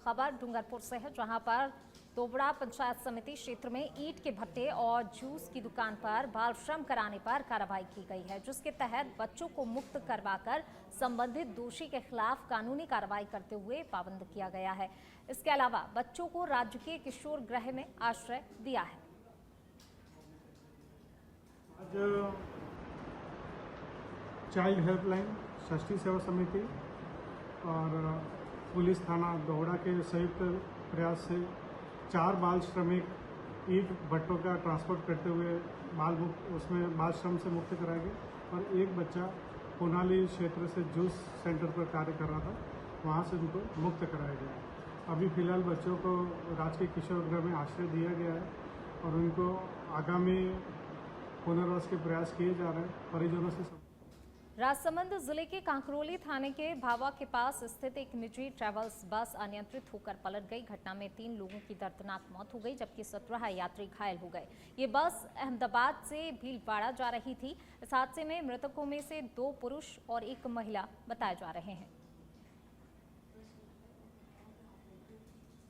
खबर डूंगरपुर से है, जहां पर तोबड़ा पंचायत समिति क्षेत्र में ईंट के भट्टे और जूस की दुकान पर बाल श्रम कराने पर कार्रवाई की गई है, जिसके तहत बच्चों को मुक्त करवाकर संबंधित दोषी के खिलाफ कानूनी कार्रवाई करते हुए पाबंद किया गया है। इसके अलावा बच्चों को राज्य के किशोर गृह में आश्रय दिया है। आज चाइल्ड हेल्पलाइन षष्ठी सेवा समिति और पुलिस थाना दोहड़ा के संयुक्त प्रयास से 4 बाल श्रमिक ईंट भट्टों का ट्रांसपोर्ट करते हुए उसमें बाल श्रम से मुक्त कराया गया और एक बच्चा कोनाली क्षेत्र से जूस सेंटर पर कार्य कर रहा था, वहां से उनको मुक्त कराया गया। अभी फिलहाल बच्चों को राजकीय किशोर गृह में आश्रय दिया गया है और उनको आगामी पुनर्वास के प्रयास किए जा रहे हैं परिजनों से। राजसमंद जिले के कांकरोली थाने के भावा के पास स्थित एक निजी ट्रैवल्स बस अनियंत्रित होकर पलट गई। घटना में 3 लोगों की दर्दनाक मौत हो गई, जबकि 17 यात्री घायल हो गए। ये बस अहमदाबाद से भीलवाड़ा जा रही थी। इस हादसे में मृतकों में से 2 पुरुष और 1 महिला बताए जा रहे हैं।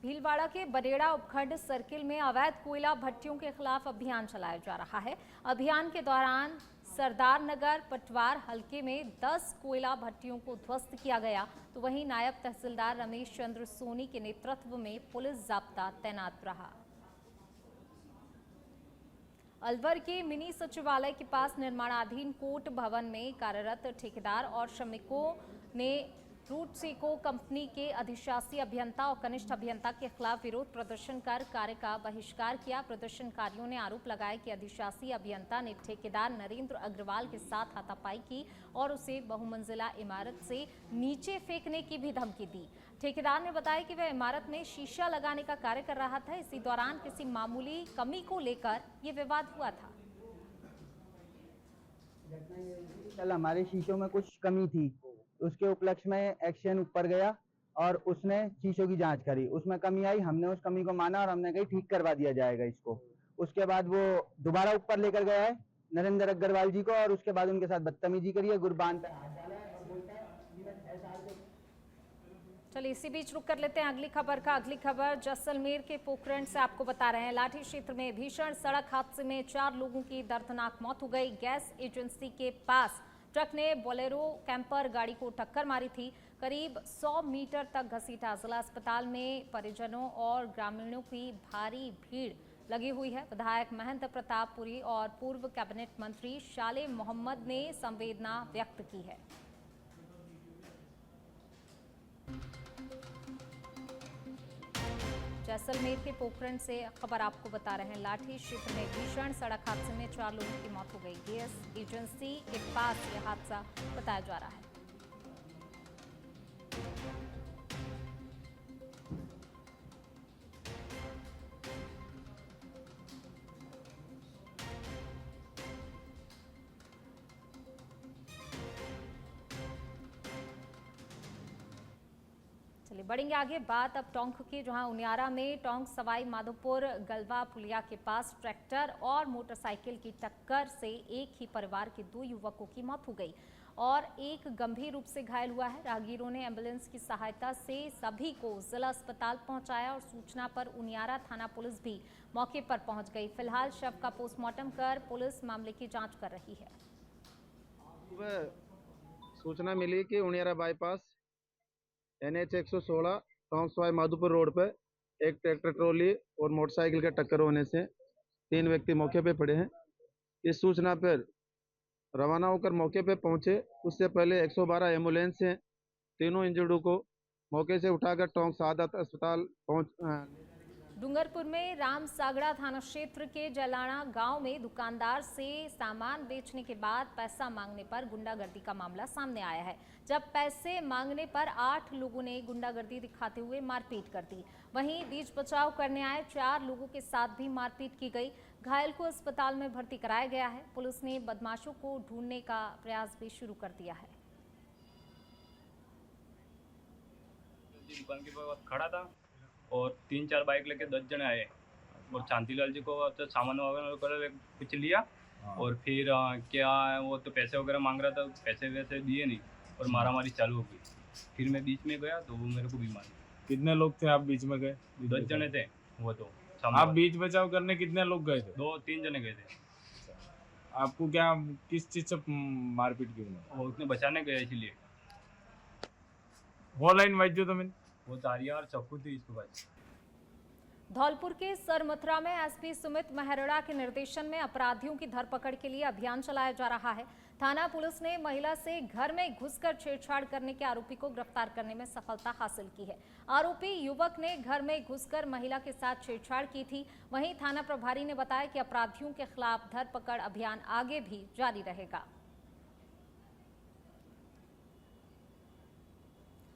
भीलवाड़ा के बरेड़ा उपखंड सर्किल में अवैध कोयला भट्टियों के खिलाफ अभियान चलाया जा रहा है। अभियान के दौरान सरदार नगर पटवार हलके में 10 कोयला भट्टियों को ध्वस्त किया गया, तो वहीं नायब तहसीलदार रमेश चंद्र सोनी के नेतृत्व में पुलिस जाब्ता तैनात रहा। अलवर के मिनी सचिवालय के पास निर्माणाधीन कोर्ट भवन में कार्यरत ठेकेदार और श्रमिकों ने रूटसेको कंपनी के अधिशासी अभियंता और कनिष्ठ अभियंता के खिलाफ विरोध प्रदर्शन कर कार्य का बहिष्कार किया। प्रदर्शनकारियों ने आरोप लगाया कि अधिशासी अभियंता ने ठेकेदार नरेंद्र अग्रवाल के साथ हाथापाई की और उसे बहुमंजिला इमारत से नीचे फेंकने की भी धमकी दी। ठेकेदार ने बताया कि वह इमारत में शीशा लगाने का कार्य कर रहा था। इसी दौरान किसी मामूली कमी को लेकर ये विवाद हुआ था। कल हमारे शीशों में कुछ कमी थी, उसके उपलक्ष्य में एक्शन ऊपर गया और उसने शीशों की जांच करी, उसमें कमी आई, हमने उस कमी को माना और हमने कही ठीक करवा दिया जाएगा इसको। उसके बाद वो दोबारा ऊपर लेकर गया है नरेंद्र अग्रवाल जी को और उसके बाद उनके साथ बदतमीजी करी है, गुरबान पे हाथ डाला है और बोलता है। चलिए इसी बीच रुक कर लेते हैं अगली खबर का। अगली खबर जैसलमेर के पोखरण से आपको बता रहे हैं। लाठी क्षेत्र में भीषण सड़क हादसे में 4 लोगों की दर्दनाक मौत हो गई। गैस एजेंसी के पास ट्रक ने बोलेरो कैंपर गाड़ी को टक्कर मारी थी। करीब 100 मीटर तक घसीटा। जिला अस्पताल में परिजनों और ग्रामीणों की भारी भीड़ लगी हुई है। विधायक महंत प्रतापपुरी और पूर्व कैबिनेट मंत्री शाले मोहम्मद ने संवेदना व्यक्त की है। जैसलमेर के पोखरण से खबर आपको बता रहे हैं। लाठी क्षेत्र में भीषण सड़क हादसे में 4 लोगों की मौत हो गई। गैस एजेंसी के पास यह हादसा बताया जा रहा है। चलिए बढ़ेंगे आगे। बात अब टोंक की, जहां उनियारा में टोंक सवाई माधोपुर गलवा पुलिया के पास ट्रैक्टर और मोटरसाइकिल की टक्कर से एक ही परिवार के 2 युवकों की मौत हो गई और एक गंभीर रूप से घायल हुआ है। राहगीरों ने एम्बुलेंस की सहायता से सभी को जिला अस्पताल पहुंचाया और सूचना पर उनियारा थाना पुलिस भी मौके पर पहुंच गई। फिलहाल शव का पोस्टमार्टम कर पुलिस मामले की जाँच कर रही है। सूचना मिली कि Uniara bypass NH 116 Tonk Sawai Madhopur road पर एक ट्रैक्टर ट्रॉली और मोटरसाइकिल के टक्कर होने से 3 व्यक्ति मौके पे पड़े हैं। इस सूचना पर रवाना होकर मौके पे पहुंचे। उससे पहले 112 एम्बुलेंस से तीनों इंजर्डों को मौके से उठाकर टोंक सादत अस्पताल डूंगरपुर में राम सागड़ा थाना क्षेत्र के जलाना गांव में दुकानदार से सामान बेचने के बाद पैसा मांगने पर गुंडागर्दी का मामला सामने आया है। जब पैसे मांगने पर 8 लोगों ने गुंडागर्दी दिखाते हुए मारपीट कर दी। वहीं बीच बचाव करने आए 4 लोगों के साथ भी मारपीट की गई। घायल को अस्पताल में भर्ती कराया गया है। पुलिस ने बदमाशों को ढूंढने का प्रयास भी शुरू कर दिया है। दुकान के पास खड़ा था और 3-4 बाइक लेके 10 जने आए और शांतिलाल जी को तो सामान वगैरह कुछ लिया और फिर क्या वो तो पैसे वगैरह मांग रहा था, पैसे वैसे दिए नहीं और मारामारी चालू हो गई। फिर मैं बीच में गया तो वो मेरे को भी मारा। कितने लोग थे आप बीच में गए? 10 जने थे वो तो आप सामने बीच बचाव करने कितने लोग गए थे? 2-3 जने गए थे। आपको क्या किस चीज से मारपीट की उन्होंने? वो उसने बचाने गए इसलिए वो लाइन वाइज तो मैंने वो तारिया और चक्कू थी इसके पास। धौलपुर के सरमथुरा में एसपी सुमित मेहरड़ा के निर्देशन में अपराधियों की धरपकड़ के लिए अभियान चलाया जा रहा है। थाना पुलिस ने महिला से घर में घुसकर छेड़छाड़ करने के आरोपी को गिरफ्तार करने में सफलता हासिल की है। आरोपी युवक ने घर में घुसकर महिला के साथ छेड़छाड़ की थी। वहीं थाना प्रभारी ने बताया कि अपराधियों के खिलाफ धरपकड़ अभियान आगे भी जारी रहेगा।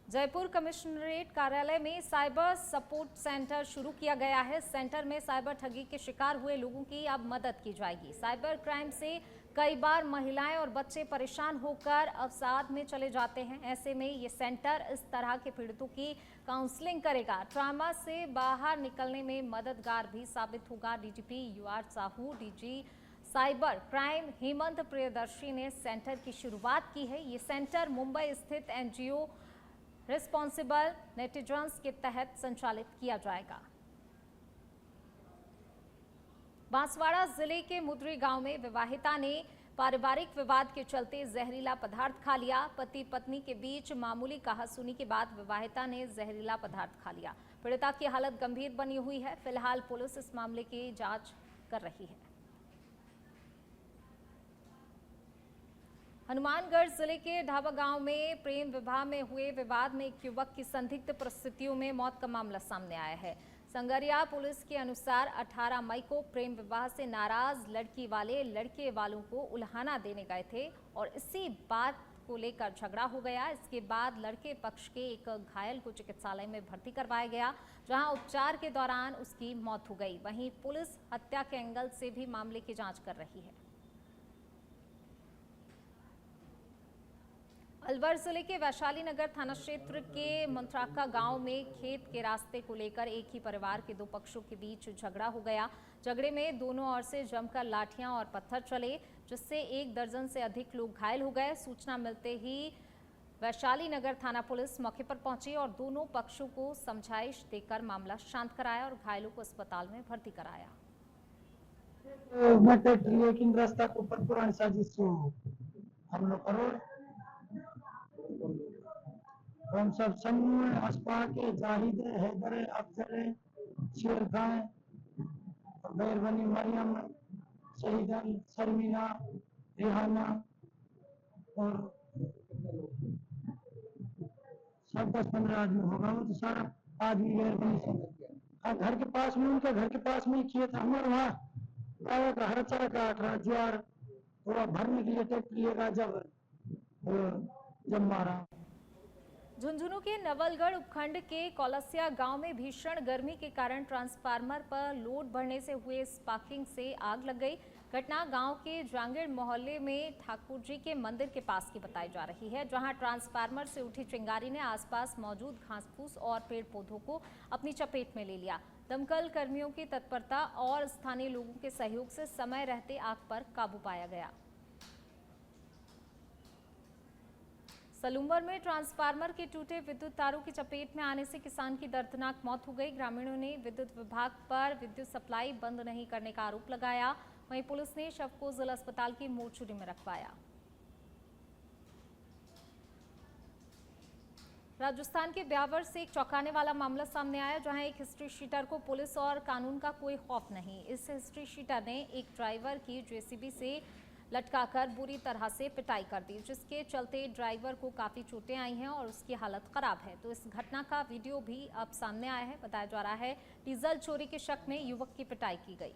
जयपुर कमिश्नरेट कार्यालय में साइबर सपोर्ट सेंटर शुरू किया गया है। सेंटर में साइबर ठगी के शिकार हुए लोगों की अब मदद की जाएगी। साइबर क्राइम से कई बार महिलाएं और बच्चे परेशान होकर अवसाद में चले जाते हैं। ऐसे में ये सेंटर इस तरह के पीड़ितों की काउंसलिंग करेगा। ट्रामा से बाहर निकलने में मददगार भी साबित होगा। DGP UR Sahu, DG cyber crime Hemant Priyadarshi ने सेंटर की शुरुआत की है। ये सेंटर मुंबई स्थित एनजीओ रिस्पॉन्सिबल नेटिजन्स के तहत संचालित किया जाएगा। बांसवाड़ा जिले के मुद्री गांव में विवाहिता ने पारिवारिक विवाद के चलते जहरीला पदार्थ खा लिया। पति पत्नी के बीच मामूली कहासुनी के बाद विवाहिता ने जहरीला पदार्थ खा लिया। पीड़िता की हालत गंभीर बनी हुई है। फिलहाल पुलिस इस मामले की जांच कर रही है। हनुमानगढ़ जिले के ढाबा गांव में प्रेम विवाह में हुए विवाद में एक युवक की संदिग्ध परिस्थितियों में मौत का मामला सामने आया है। संगरिया पुलिस के अनुसार 18 मई को प्रेम विवाह से नाराज लड़की वाले लड़के वालों को उल्हाना देने गए थे और इसी बात को लेकर झगड़ा हो गया। इसके बाद लड़के पक्ष के एक घायल को चिकित्सालय में भर्ती करवाया गया, जहां उपचार के दौरान उसकी मौत हो गई। वहीं पुलिस हत्या के एंगल से भी मामले की जांच कर रही है। अलवर जिले के वैशाली नगर थाना क्षेत्र के मंत्राका गांव में खेत के रास्ते को लेकर एक ही परिवार के दो पक्षों के बीच झगड़ा हो गया। झगड़े में दोनों ओर से जमकर लाठियां और पत्थर चले, जिससे 1 दर्जन से अधिक लोग घायल हो गए। सूचना मिलते ही वैशाली नगर थाना पुलिस मौके पर पहुंची और दोनों पक्षों को समझाइश देकर मामला शांत कराया और घायलों को अस्पताल में भर्ती कराया। रास्ता को पुरानी साजिश हम लोग करो हम सब समूह हसपा के जाहिद हैदर अफजल शेर खान बैरबनी मरियम शहीदन शर्मिला रेहाना और सब 10-15 आदमी होगा। वो तो सारा आदमी बैरबनी से घर के पास में, उनका घर के पास में खेत हमारे वहाँ का हर तरह का 18 ज्वार थोड़ा भरने के लिए टेक लिएगा जब मारा। झुंझुनू के नवलगढ़ उपखंड के कौलसिया गांव में भीषण गर्मी के कारण ट्रांसफार्मर पर लोड बढ़ने से हुए स्पार्किंग से आग लग गई। घटना गांव के जांगीर मोहल्ले में ठाकुर जी के मंदिर के पास की बताई जा रही है, जहां ट्रांसफार्मर से उठी चिंगारी ने आसपास मौजूद घास फूस और पेड़ पौधों को अपनी चपेट में ले लिया। दमकल कर्मियों की तत्परता और स्थानीय लोगों के सहयोग से समय रहते आग पर काबू पाया गया। सलूम्बर में ट्रांसफार्मर के टूटे विद्युत तारों की चपेट में आने से किसान की दर्दनाक मौत हो गई। ग्रामीणों ने विद्युत विभाग पर विद्युत सप्लाई बंद नहीं करने का आरोप लगाया। वहीं पुलिस ने शव को जिला अस्पताल की मोर्चरी में रखवाया। राजस्थान के ब्यावर से एक चौंकाने वाला मामला सामने आया, जहां एक हिस्ट्री शीटर को पुलिस और कानून का कोई खौफ नहीं। इस हिस्ट्री शीटर ने एक ड्राइवर की जेसीबी से लटकाकर बुरी तरह से पिटाई कर दी, जिसके चलते ड्राइवर को काफ़ी चोटें आई हैं और उसकी हालत खराब है। तो इस घटना का वीडियो भी अब सामने आया है। बताया जा रहा है डीजल चोरी के शक में युवक की पिटाई की गई।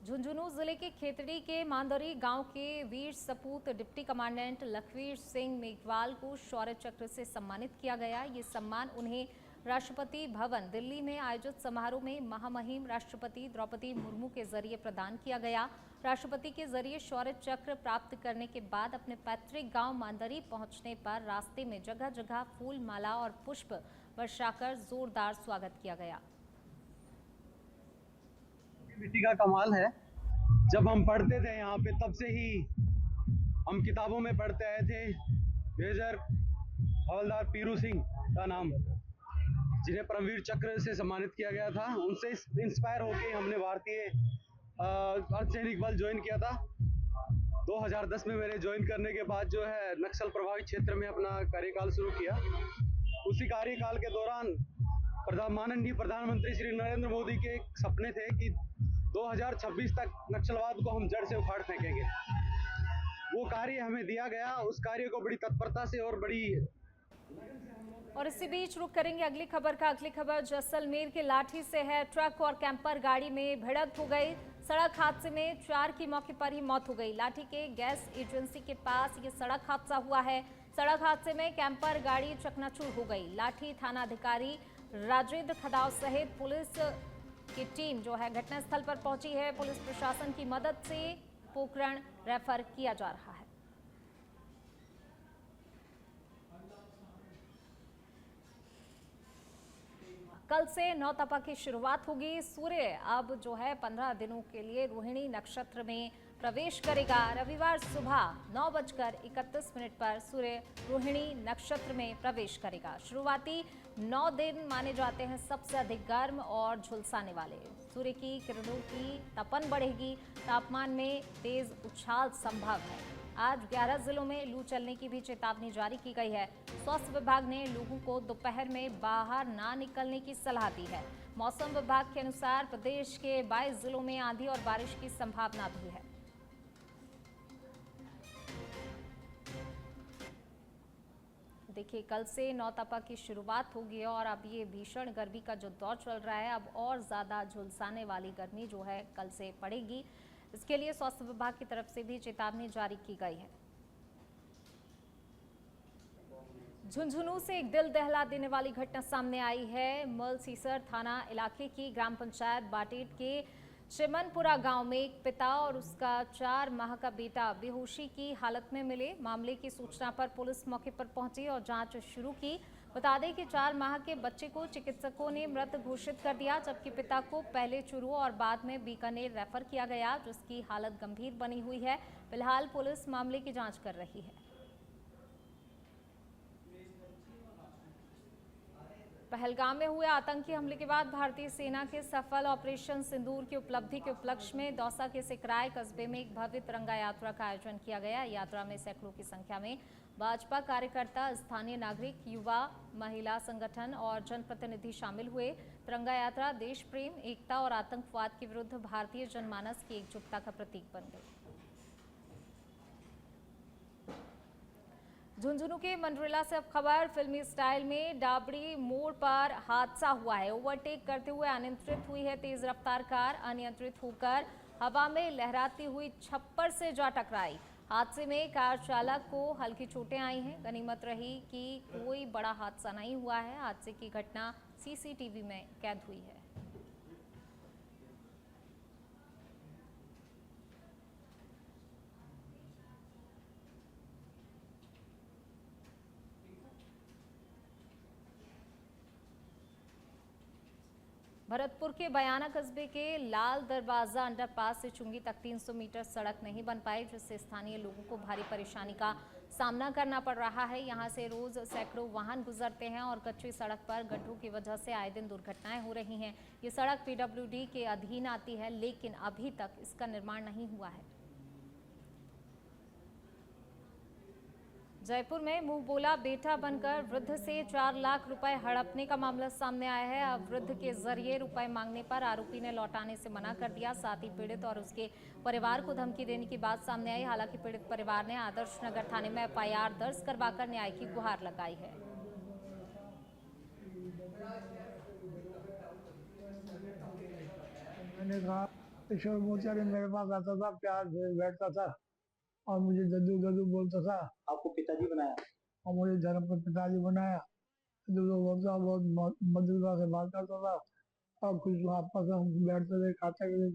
झुंझुनू जिले के खेतड़ी के मांदरी गांव के वीर सपूत डिप्टी कमांडेंट लखवीर सिंह मेघवाल को शौर्य चक्र से सम्मानित किया गया। ये सम्मान उन्हें राष्ट्रपति भवन दिल्ली में आयोजित समारोह में महामहिम राष्ट्रपति द्रौपदी मुर्मू के जरिए प्रदान किया गया। राष्ट्रपति के जरिए शौर्य चक्र प्राप्त करने के बाद अपने पैतृक गांव मांदरी पहुंचने पर रास्ते में जगह जगह फूल माला और पुष्प वर्षाकर जोरदार स्वागत किया गया। मिट्टी का कमाल है। जब हम पढ़ते थे यहाँ पे तब से ही हम किताबों में पढ़ते आए थे मेजर हवलदार पीरू सिंह का नाम, जिन्हें परमवीर चक्र से सम्मानित किया गया था। उनसे इंस्पायर होकर हमने भारतीय अर्धसैनिक बल ज्वाइन किया था। 2010 में मैंने ज्वाइन करने के बाद जो है नक्सल प्रभावित क्षेत्र में अपना कार्यकाल शुरू किया। उसी कार्यकाल के दौरान माननीय प्रधानमंत्री श्री नरेंद्र मोदी के एक सपने थे कि 2026 तक नक्सलवाद को हम जड़ से उखाड़ फेंकेंगे। वो कार्य हमें दिया गया, उस कार्य को बड़ी तत्परता से और बड़ी। और इसी बीच रुक करेंगे अगली खबर का। अगली खबर जैसलमेर के लाठी से है। ट्रक और कैंपर गाड़ी में भिड़ंत हो गई। सड़क हादसे में 4 की मौके पर ही मौत हो गई। लाठी के गैस एजेंसी के पास ये सड़क हादसा हुआ है। सड़क हादसे में कैंपर गाड़ी चकनाचूर हो गई। लाठी थानाधिकारी राजेंद्र खदाव सहित पुलिस की टीम जो है घटनास्थल पर पहुंची है। पुलिस प्रशासन की मदद से पोखरण रेफर किया जा रहा है। कल से नौतपा की शुरुआत होगी। सूर्य अब जो है 15 दिनों के लिए रोहिणी नक्षत्र में प्रवेश करेगा। रविवार सुबह 9:31 पर सूर्य रोहिणी नक्षत्र में प्रवेश करेगा। शुरुआती 9 दिन माने जाते हैं सबसे अधिक गर्म और झुलसाने वाले। सूर्य की किरणों की तपन बढ़ेगी। तापमान में तेज उछाल संभव है। आज 11 जिलों में लू चलने की भी चेतावनी जारी की गई है। स्वास्थ्य विभाग ने लोगों को दोपहर में बाहर ना निकलने की सलाह दी है। मौसम विभाग के अनुसार प्रदेश के 22 जिलों में आंधी और बारिश की संभावना भी है। देखिए, कल से नौतपा की शुरुआत होगी और अब ये भीषण गर्मी का जो दौर चल रहा है, अब और ज़्यादा झुलसाने वाली गर्मी जो है कल से पड़ेगी। इसके लिए स्वास्थ्य विभाग की तरफ से भी चेतावनी जारी की गई है। झुंझुनू से एक दिल दहला देने वाली घटना सामने आई है। मलसीसर थाना इलाके की ग्राम पंचायत बाटेट के चिमनपुरा गांव में एक पिता और उसका 4 माह का बेटा बेहोशी की हालत में मिले। मामले की सूचना पर पुलिस मौके पर पहुंची और जांच शुरू की। बता दें कि 4 माह के बच्चे को चिकित्सकों ने मृत घोषित कर दिया, जबकि पिता को पहले चूरू और बाद में बीकानेर रेफर किया गया, जिसकी हालत गंभीर बनी हुई है। फिलहाल पुलिस मामले की जांच कर रही है। पहलगाम में हुए आतंकी हमले के बाद भारतीय सेना के सफल ऑपरेशन सिंदूर की उपलब्धि के उपलक्ष्य में दौसा के सिकराय कस्बे में एक भव्य तिरंगा यात्रा का आयोजन किया गया। यात्रा में सैकड़ों की संख्या में भाजपा कार्यकर्ता, स्थानीय नागरिक, युवा, महिला संगठन और जनप्रतिनिधि शामिल हुए। तिरंगा यात्रा देश प्रेम, एकता और आतंकवाद के विरुद्ध भारतीय जनमानस की एकजुटता का प्रतीक बन गई। झुंझुनू के मंडरेला से अब खबर। फिल्मी स्टाइल में डाबड़ी मोड़ पर हादसा हुआ है। ओवरटेक करते हुए अनियंत्रित हुई है तेज रफ्तार कार। अनियंत्रित होकर हवा में लहराती हुई छप्पर से जा टकराई। हादसे में कार चालक को हल्की चोटें आई हैं। गनीमत रही कि कोई बड़ा हादसा नहीं हुआ है। हादसे की घटना सीसीटीवी में कैद हुई है। भरतपुर के बयाना कस्बे के लाल दरवाजा अंडरपास से चुंगी तक 300 मीटर सड़क नहीं बन पाई, जिससे स्थानीय लोगों को भारी परेशानी का सामना करना पड़ रहा है। यहां से रोज सैकड़ों वाहन गुजरते हैं और कच्ची सड़क पर गड्ढों की वजह से आए दिन दुर्घटनाएं हो रही हैं। ये सड़क पीडब्ल्यूडी के अधीन आती है, लेकिन अभी तक इसका निर्माण नहीं हुआ है। जयपुर में मुंह बोला बेटा बनकर वृद्ध से 4 लाख रुपए हड़पने का मामला सामने आया है। अब वृद्ध के जरिए रुपए मांगने पर आरोपी ने लौटाने से मना कर दिया। साथ ही पीड़ित और उसके परिवार को धमकी देने की बात सामने आई। हालांकि पीड़ित परिवार ने आदर्श नगर थाने में एफआईआर दर्ज करवाकर न्याय की गुहार लगाई है। मैंने कहा ईश्वर मोचारी मेरे पास आता था, प्यार से बैठता था और मुझे दद्दू दद्दू बोलता था। आपको पिताजी बनाया और मुझे धर्म पर पिताजी बनाया। दद्दू बोलता, बहुत मधुरता से बात करता था और कुछ आपस में बैठते थे, खाते पीते थे।